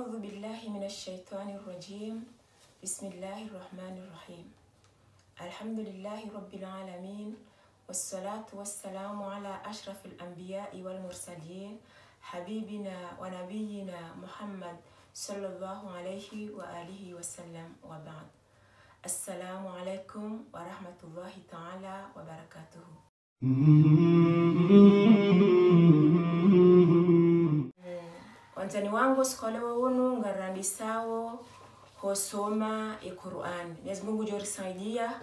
أعوذ بالله من الشيطان الرجيم. بسم الله الرحمن الرحيم. الحمد لله رب العالمين، والصلاة والسلام على أشرف الأنبياء والمرسلين، حبيبنا ونبينا محمد صلى الله عليه وآله وسلم، وبعد. السلام عليكم ورحمة الله تعالى وبركاته. Wanzani wangu skole wawunu ngarandisawo hosoma Qur'an. Mwenyezi Mungu jorisaidia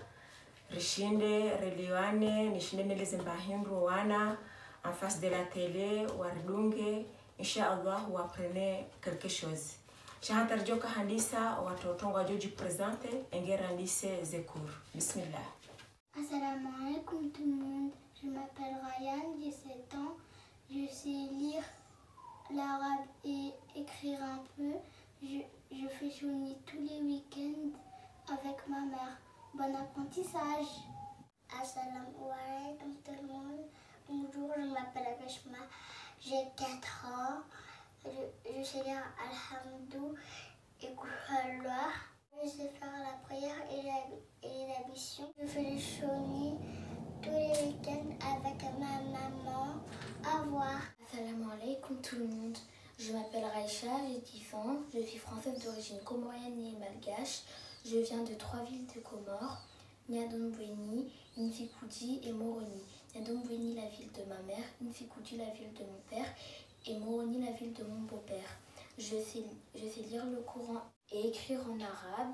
rishinde reliwane nishinde neleze mbahindro wana en face de la télé wardunge inshallah ou apprenez quelque chose. Shahatar joka handisa watoto ngajoji présente engerandise zekur. Bismillah. Assalamu alaikum tout le monde. Je m'appelle Ryan, j'ai 7 ans. Je sais lire l'arabe et écrire un peu. Je fais chouni tous les week-ends avec ma mère. Bon apprentissage. Assalamu alaikum tout le monde. Bonjour, je m'appelle Reshma. J'ai 4 ans. Je sais lire Alhamdou et Kouhallah. Je sais faire la prière et la mission. Je fais les chouni tous les week-ends avec ma maman. Au revoir. Assalamu alaikum tout le monde. Je m'appelle Raïcha, j'ai 10 ans. Je suis française d'origine comorienne et malgache. Je viens de 3 villes de Comores, Niadombouni, Nfikoudi et Moroni. Niadombouni, la ville de ma mère, Nfikoudi, la ville de mon père, et Moroni, la ville de mon beau-père. Je sais lire le Coran et écrire en arabe.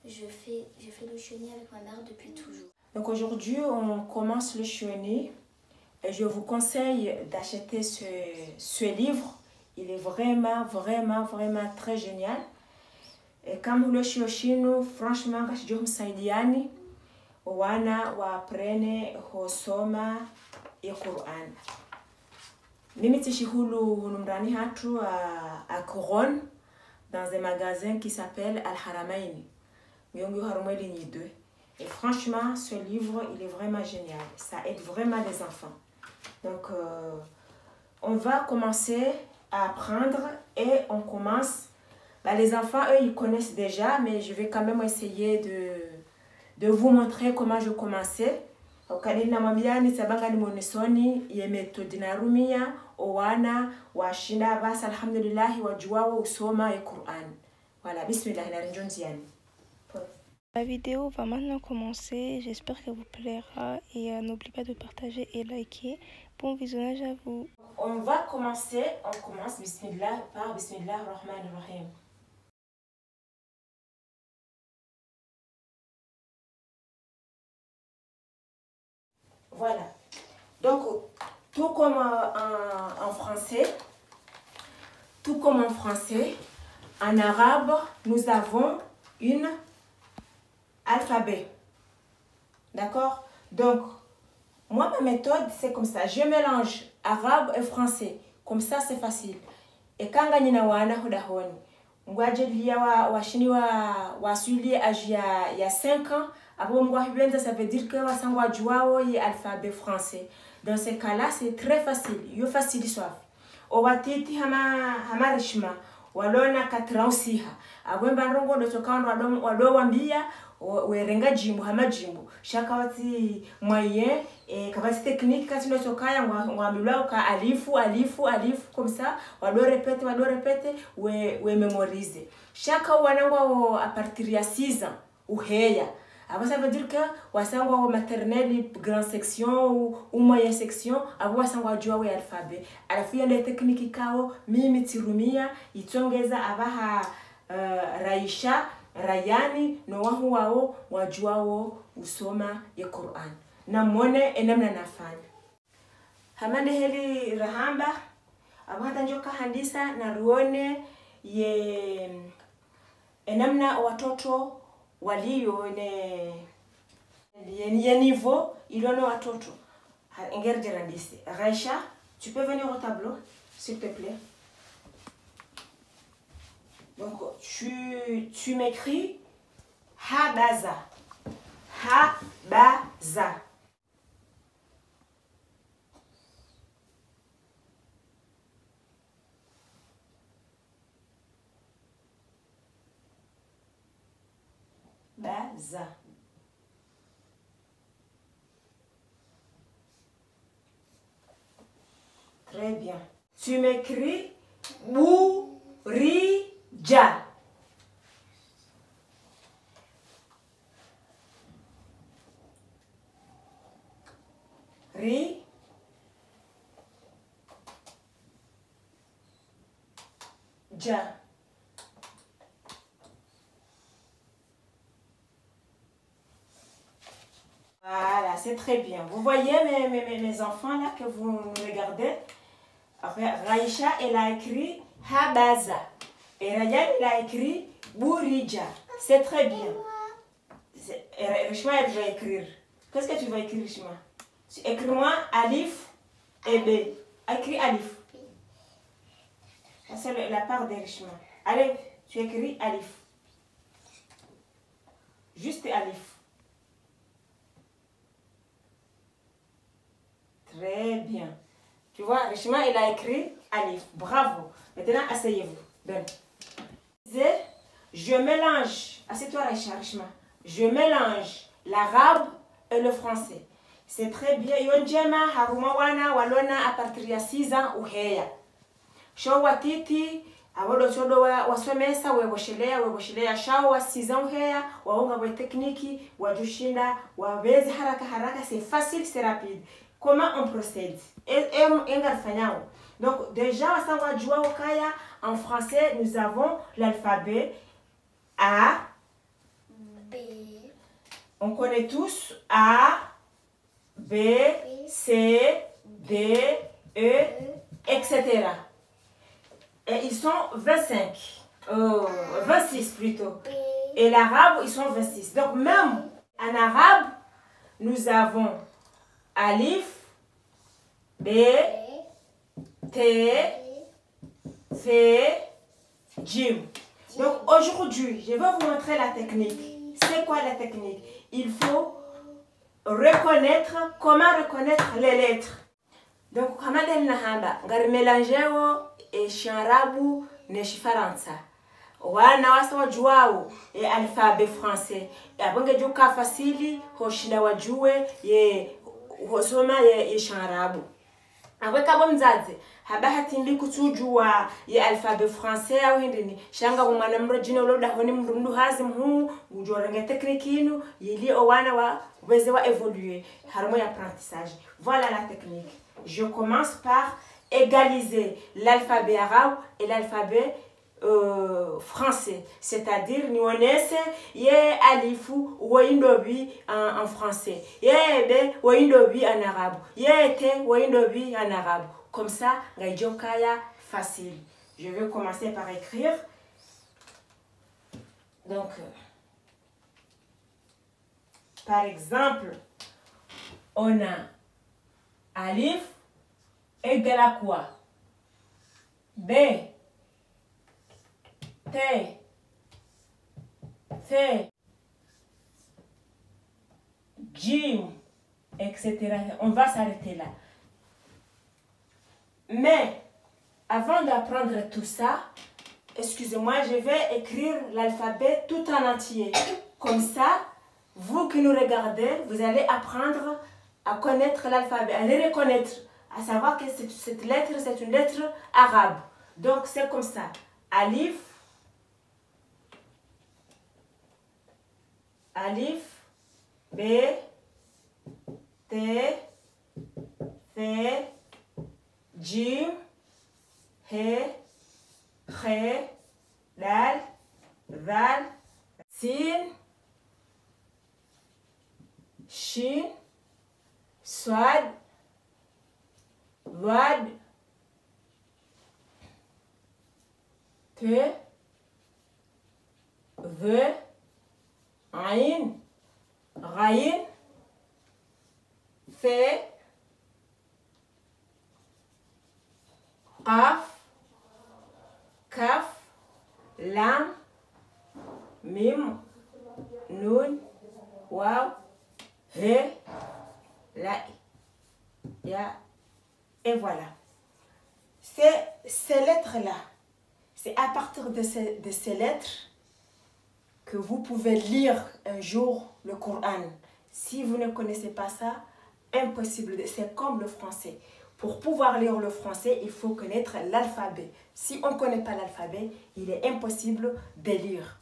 Je fais le chenille avec ma mère depuis toujours. Donc aujourd'hui, on commence le chenille. Et je vous conseille d'acheter ce livre. Il est vraiment très génial. Et comme vous le cherchez, franchement, je vous saidiani wana waprene hosoma Qur'an. Mimi tishihulu hunumrani hatu à Couronne dans un magasin qui s'appelle Al-Haramain. Miongu harumeli ni deux. Et franchement, ce livre, il est vraiment génial. Ça aide vraiment les enfants. Donc, on va commencer à apprendre et on commence. Les enfants, eux, ils connaissent déjà, mais je vais quand même essayer de vous montrer comment je commençais. Voilà, bismillah. La vidéo va maintenant commencer, j'espère qu'elle vous plaira et n'oubliez pas de partager et liker. Bon visionnage à vous. On commence bismillah par bismillah ar-Rahman ar-Rahim. Voilà. Donc, tout comme en français, en arabe, nous avons une alphabet. D'accord? Donc, moi, ma méthode, c'est comme ça. Je mélange arabe et français. Comme ça, c'est facile. Et quand on a wana hodahoni, wa suili il y a 5 ans, ça veut dire que l'alphabet français. Dans ce cas-là, c'est très facile. Il est facile de suivre. Owatiti hamarishma, walona katrausiha. Agwemba ndongo ndotokano wambia werenga jimbo hamajimbo shaka wati moyen et capacité technique quand tu ne sokaya ngwambilwa ka alifu comme ça wado répéter we mémoriser shaka wanangwa à partir ya 6 ans uheya. Alors ça veut dire que wasangwa maternelle grande section ou moyenne section abo wasangwa jua we alphabet alafia les techniques kao mimi tirumia itongeza abaha Raisha Rayani no wahu wao wajuao usoma Qur'an na mwone enamna nafanya hamande heli rahamba abata njoka handisa na ruone ye enamna watoto walio ye niveau ilono watoto ingerje randisi. Raisha, tu peux venir au tableau s'il te plaît. Donc, tu m'écris Habaza. Habaza. za. Très bien. Tu m'écris Bourija. Ri. Ja. Voilà, c'est très bien. Vous voyez mes enfants là que vous regardez. Raïcha, elle a écrit Habaza. Et Ryan, il a écrit Bourija. C'est très bien. Rishma, elle va écrire. Qu'est-ce que tu vas écrire, Rishma? Écris-moi Alif et B. Écris Alif. C'est la part de Rishma. Allez, tu écris Alif. Juste Alif. Très bien. Tu vois, Rishma, il a écrit Alif. Bravo. Maintenant, asseyez-vous. Ben. Je mélange. Assieds-toi, Rishma. Je mélange l'arabe et le français. C'est très bien. Yonjema, Haruma wana, walona, à partir de 6 ans ou heya. Show watiti, awolo chodo wasomesa, weboshelea, shao wa 6 ans ou heya, waonga we technique, wajushinda, wawezi haraka, c'est facile, c'est rapide. Comment on procède? Donc déjà, en français, nous avons l'alphabet A, B. On connaît tous A, B, C, D, E, etc. Et ils sont 25, 26 plutôt. Et l'arabe, ils sont 26. Donc même en arabe, nous avons Alif, B, T, F, Jim. Donc aujourd'hui, je vais vous montrer la technique. C'est quoi la technique? Il faut reconnaître, comment reconnaître les lettres. Donc, comment mélanger et Sharabu ne Shifaransa. Wana wasa wajuao e alphabet français. Et abonge juka fasili hoshina wajue ye hosoma ye Sharabu. Awe kabo mzazi habahati ndi kutujua ye alphabet français au hindini shanga umwana mrojino loda honi mrundu hazim hu ujorenge technique yili owana wa weze wa évoluer harmo apprentissage. Voilà la technique. Je commence par égaliser l'alphabet arabe et l'alphabet français, c'est-à-dire nous ye alifu waindobi en français, ye be waindobi en arabe, ye te waindobi en arabe. Comme ça, gaijokaya facile. Je vais commencer par écrire. Donc, par exemple, on a alif égale à quoi? B, T, F, Jim, etc. On va s'arrêter là. Mais, avant d'apprendre tout ça, excusez-moi, je vais écrire l'alphabet tout en entier. Comme ça, vous qui nous regardez, vous allez apprendre à connaître l'alphabet, à le reconnaître, à savoir que cette lettre, c'est une lettre arabe. Donc, c'est comme ça. Alif, Alif, B, T, F, Jim, He, Khe, Dal, Val, Sin, Shin, Swad, Wad, Te, Ve, Ain, Rain, Fe, Qaf, Kaf, Lam, Mim, Nun, Waw, He, La, Ya. Et voilà. Ces lettres-là, c'est à partir de ces lettres que vous pouvez lire un jour le Coran. Si vous ne connaissez pas ça, impossible. C'est comme le français. Pour pouvoir lire le français, il faut connaître l'alphabet. Si on ne connaît pas l'alphabet, il est impossible de lire.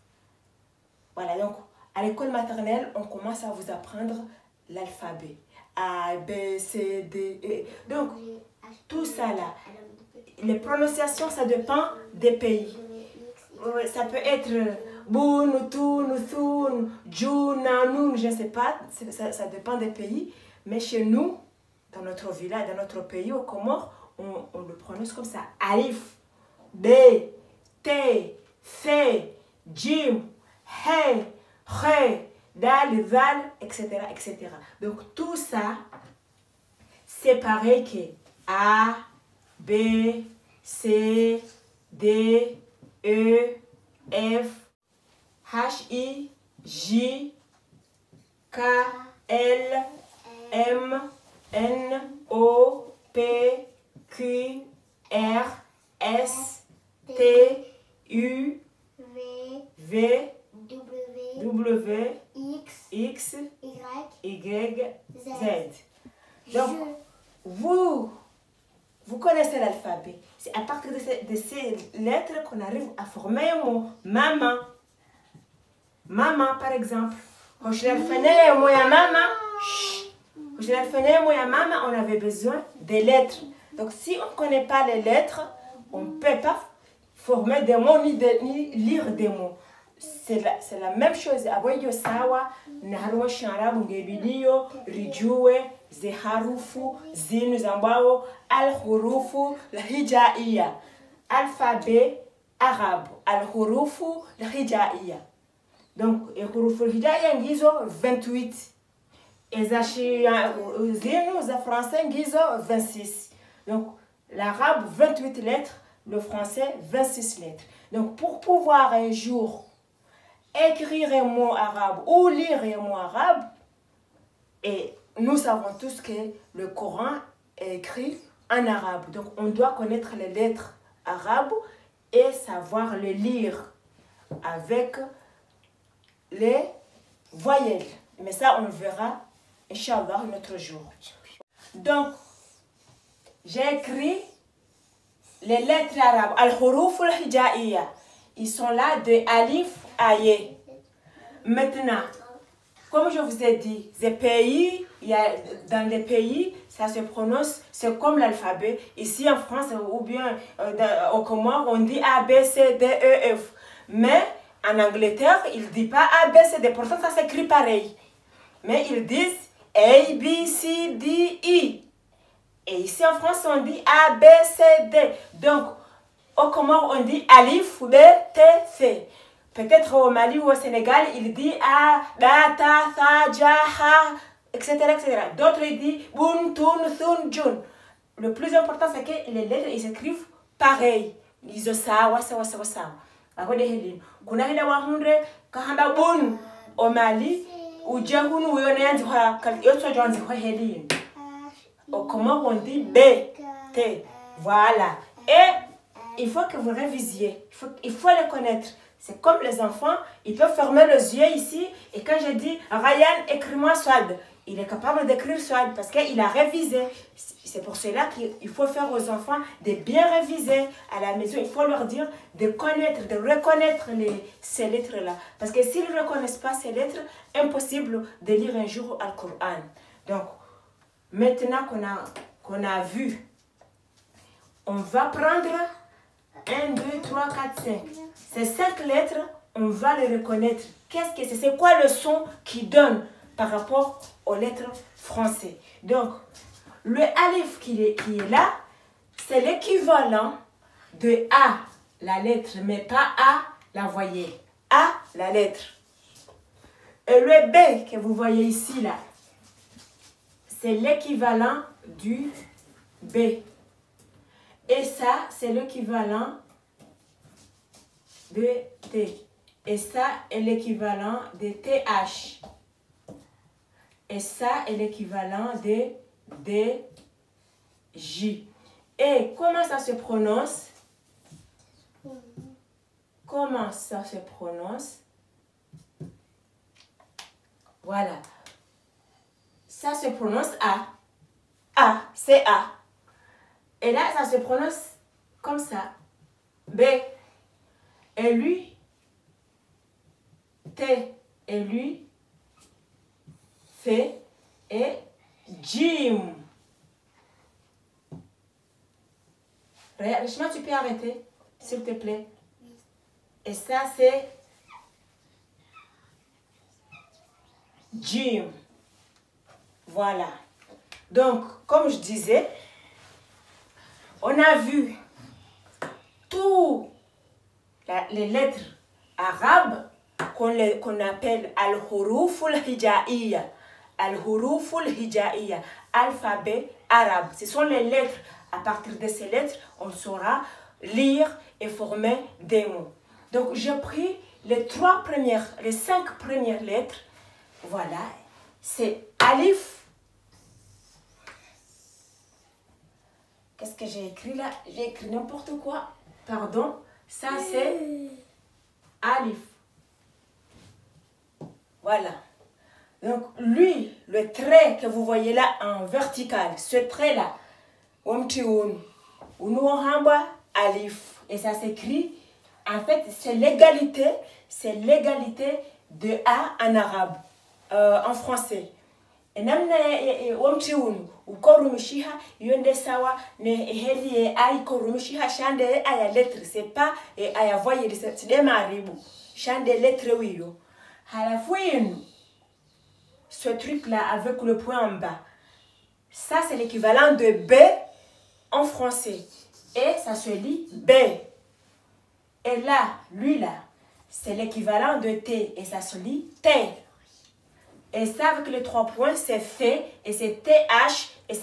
Voilà, donc à l'école maternelle, on commence à vous apprendre l'alphabet. A, B, C, D, E. Donc, tout ça là, les prononciations, ça dépend des pays. Ça peut être Boun, Toun, Thun, Jun, Nanoun, je ne sais pas, ça dépend des pays. Mais chez nous, dans notre village, dans notre pays, au Comores, on le prononce comme ça. Alif, B, T, C, Jim, He, He, Dal, Zal, etc., etc. Donc tout ça, c'est pareil que A, B, C, D, E, F, H, I, J, K, L, M, N, O, P, Q, R, S, T, U, V, W, X, Y, Z. Donc, vous connaissez l'alphabet. C'est à partir de ces lettres qu'on arrive à former un mot. Maman. Maman, par exemple. Quand je on avait besoin des lettres. Donc, si on ne connaît pas les lettres, on ne peut pas former des mots ni lire des mots. C'est la même chose. Aboyo sawa, naharwa sharabu ngebidio, rijue, zeharufu, zinu zambao, al-hurufu, l'hijaiya. Alphabet arabe, al-hurufu, l'hijaiya. Donc, al-hurufu, l'hijaiya ngizo 28. Et zinu za français ngizo 26. Donc, l'arabe 28 lettres, le français 26 lettres. Donc, pour pouvoir un jour écrire un mot arabe ou lire un mot arabe, et nous savons tous que le Coran est écrit en arabe. Donc, on doit connaître les lettres arabes et savoir les lire avec les voyelles. Mais ça, on le verra, Inch'Allah, un autre jour. Donc, j'ai écrit les lettres arabes. Al-Huruf al-Hijaiya. Ils sont là de Alif à Ye. Maintenant, comme je vous ai dit, dans les pays, ça se prononce, c'est comme l'alphabet. Ici en France ou bien au Comores, on dit A, B, C, D, E, F. Mais en Angleterre, ils ne disent pas A, B, C, D. Pourtant, ça s'écrit pareil. Mais ils disent A, B, C, D, E. Et ici en France, on dit A, B, C, D. Donc, au Comores, on dit Alif, B, T, C. Peut-être au Mali ou au Sénégal, il dit A, Da, Ta, Tha, Ja, Ha, etc. etc. D'autres, ils disent Bun, Tun, Thun, Jun. Le plus important, c'est que les lettres, ils s'écrivent pareil. Ils disent ça, wasa, wasa, wasa. Kuna hila wahundre, kahamba Bun au Mali, ou Djahun, ou Yoneanzi, Yoto Johnzi, Helin. Au Comores, on dit B, T. Voilà. Et il faut que vous révisiez. Il faut les connaître. C'est comme les enfants, ils peuvent fermer les yeux ici. Et quand je dis, Ryan, écris-moi Swad, il est capable d'écrire Swad parce qu'il a révisé. C'est pour cela qu'il faut faire aux enfants de bien réviser à la maison. Il faut leur dire de connaître, de reconnaître ces lettres-là. Parce que s'ils ne reconnaissent pas ces lettres, impossible de lire un jour Al-Qur'an. Donc, maintenant qu'on a vu, on va prendre 1, 2, 3, 4, 5. Ces 5 lettres, on va les reconnaître. Qu'est-ce que c'est? C'est quoi le son qu'ils donnent par rapport aux lettres françaises? Donc, le alif qui est là, c'est l'équivalent de A, la lettre, mais pas A, la voyelle. A, la lettre. Et le B que vous voyez ici, là, c'est l'équivalent du B. Et ça, c'est l'équivalent de T. Et ça est l'équivalent de TH. Et ça est l'équivalent de DJ. Et comment ça se prononce? Comment ça se prononce? Voilà. Ça se prononce A. A, c'est A. Et là, ça se prononce comme ça. B. Et lui, T. Et lui, F. Et Jim. Richement, tu peux arrêter, s'il te plaît. Et ça, c'est Jim. Voilà. Donc, comme je disais, on a vu toutes les lettres arabes qu'on appelle al-huruf al-hijaiya. Al-huruf al-hijaiya, alphabet arabe. Ce sont les lettres. À partir de ces lettres, on saura lire et former des mots. Donc, j'ai pris les 5 premières lettres. Voilà. C'est alif. Qu'est-ce que j'ai écrit là? J'ai écrit n'importe quoi. Pardon. Ça, c'est alif. Voilà. Donc, lui, le trait que vous voyez là en vertical, ce trait-là, alif. Et ça s'écrit, en fait, c'est l'égalité de A en arabe, en français. Et même ou korumishiha yonde sawa ne heli ay korumishiha shande aya lettre, c'est pas aya voyer c'est des maribu shande lettre wiyo halafuin. Ce truc là avec le point en bas, ça c'est l'équivalent de B en français et ça se lit B. Et là, lui là, c'est l'équivalent de T et ça se lit T. Et ça, avec les 3 points, c'est fait et c'est TH et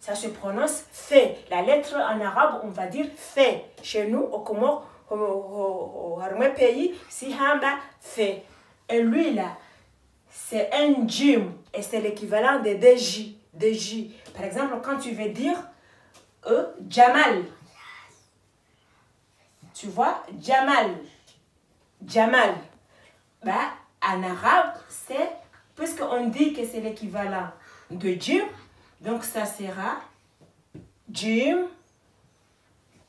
ça se prononce fait. La lettre en arabe, on va dire fait. Chez nous, au Comores, au pays, si hamba fait. Et lui là, c'est un jim et c'est l'équivalent de DJ. DJ. Par exemple, quand tu veux dire Jamal. Tu vois, Jamal. Jamal. Bah, en arabe, c'est, puisqu'on dit que c'est l'équivalent de Jim, donc ça sera Jim,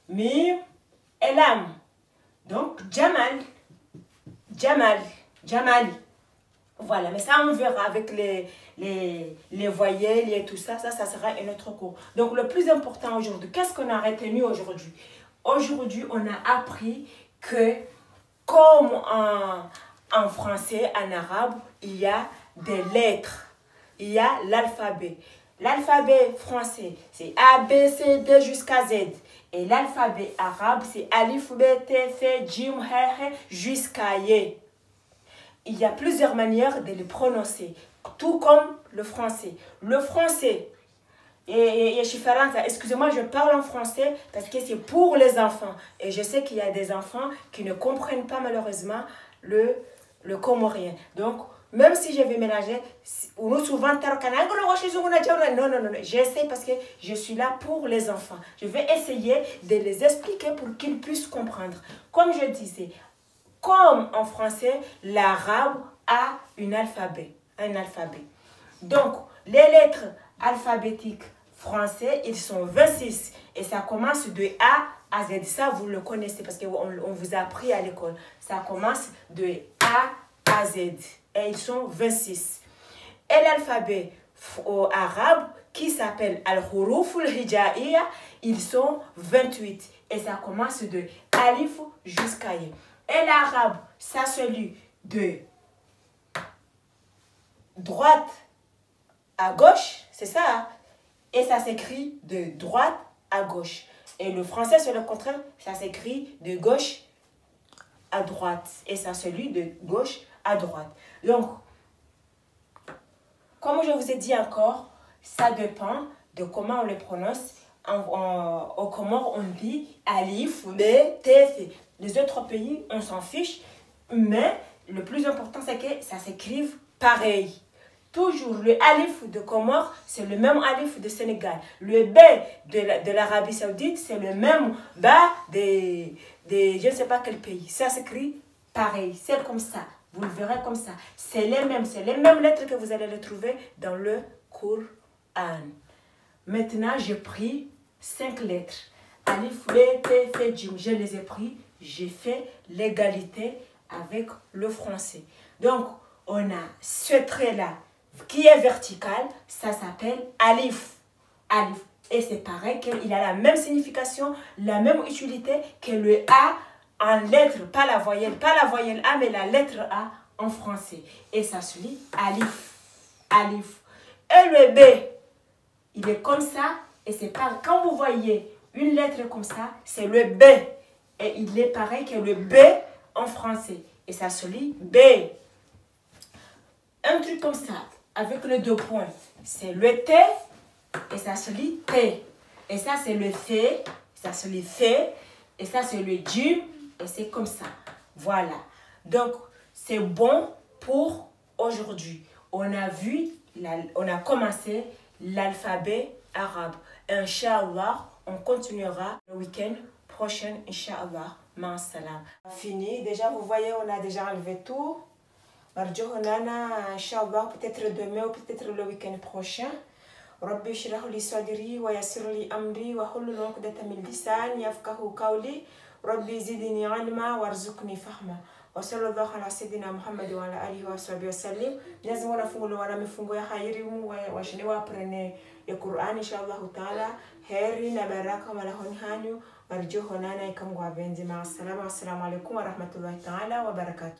Mim et Lam. Donc Jamal, Jamal, Jamali. Voilà, mais ça on verra avec les voyelles et tout ça, ça sera un autre cours. Donc le plus important aujourd'hui, qu'est-ce qu'on a retenu aujourd'hui? Aujourd'hui, on a appris que comme en français, en arabe, il y a des lettres. Il y a l'alphabet. L'alphabet français, c'est A, B, C, D jusqu'à Z. Et l'alphabet arabe, c'est Alif, B, T, F, Jim, He, jusqu'à Y. Il y a plusieurs manières de le prononcer, tout comme le français. Le français, excusez-moi, je parle en français parce que c'est pour les enfants. Et je sais qu'il y a des enfants qui ne comprennent pas malheureusement le comorien. Donc, même si je vais mélanger, souvent, non, j'essaie parce que je suis là pour les enfants. Je vais essayer de les expliquer pour qu'ils puissent comprendre. Comme je disais, comme en français, l'arabe a un alphabet. Donc, les lettres alphabétiques français, ils sont 26. Et ça commence de A à Z. Ça, vous le connaissez parce qu'on vous a appris à l'école. Ça commence de A à Z. Et ils sont 26. Et l'alphabet arabe, qui s'appelle Al-Huruf al-Hijaiya, ils sont 28. Et ça commence de Alif jusqu'à Y. Et l'arabe, ça se lit de droite à gauche, c'est ça, hein? Et ça s'écrit de droite à gauche. Et le français, c'est le contraire, ça s'écrit de gauche à droite. Et ça se lit de gauche à droite. Donc, comme je vous ai dit encore, ça dépend de comment on le prononce. Au Comores, on dit Alif, B, T, F. Les autres pays, on s'en fiche. Mais le plus important, c'est que ça s'écrive pareil. Toujours, le alif de Comores, c'est le même alif de Sénégal. Le B de l'Arabie Saoudite, c'est le même B de je ne sais pas quel pays. Ça s'écrit pareil, c'est comme ça. Vous le verrez comme ça. C'est les mêmes lettres que vous allez les trouver dans le Coran. Maintenant, j'ai pris 5 lettres. Alif, B, T, F, Jim. Je les ai pris. J'ai fait l'égalité avec le français. Donc, on a ce trait-là qui est vertical. Ça s'appelle alif. Alif. Et c'est pareil qu'il a la même signification, la même utilité que le A en lettres. Pas la voyelle A, mais la lettre A en français. Et ça se lit alif. Alif. Et le B, il est comme ça. Et c'est pas quand vous voyez une lettre comme ça, c'est le B. Et il est pareil que le B en français. Et ça se lit B. Un truc comme ça, avec les 2 points, c'est le T. Et ça se lit T. Et ça, c'est le F. Ça se lit F. Et ça, c'est le Jim. Et c'est comme ça. Voilà. Donc, c'est bon pour aujourd'hui. On a commencé l'alphabet arabe. Inch'Allah, on continuera le week-end prochain, Inch'Allah. Ma salam. Fini. Déjà, vous voyez, on a déjà enlevé tout. Inch'Allah, peut-être demain ou peut-être le week-end prochain. ربي اشرح لي صدري ويسر لي أمري واحلل عقدة من لساني يفقهوا قولي ربي زدني علما وارزقني فهما وصلى الله على سيدنا محمد وعلى آله وصحبه وسلم. Mwenyezi Mungu afungue wana mifungo ya khairi washinde waprene ya Qur'an inshallah taala heri na baraka malahoni hanyu warjo honana ikamgwa benzi ma assalamu alaikum wa rahmatullahi taala wa barakatuh.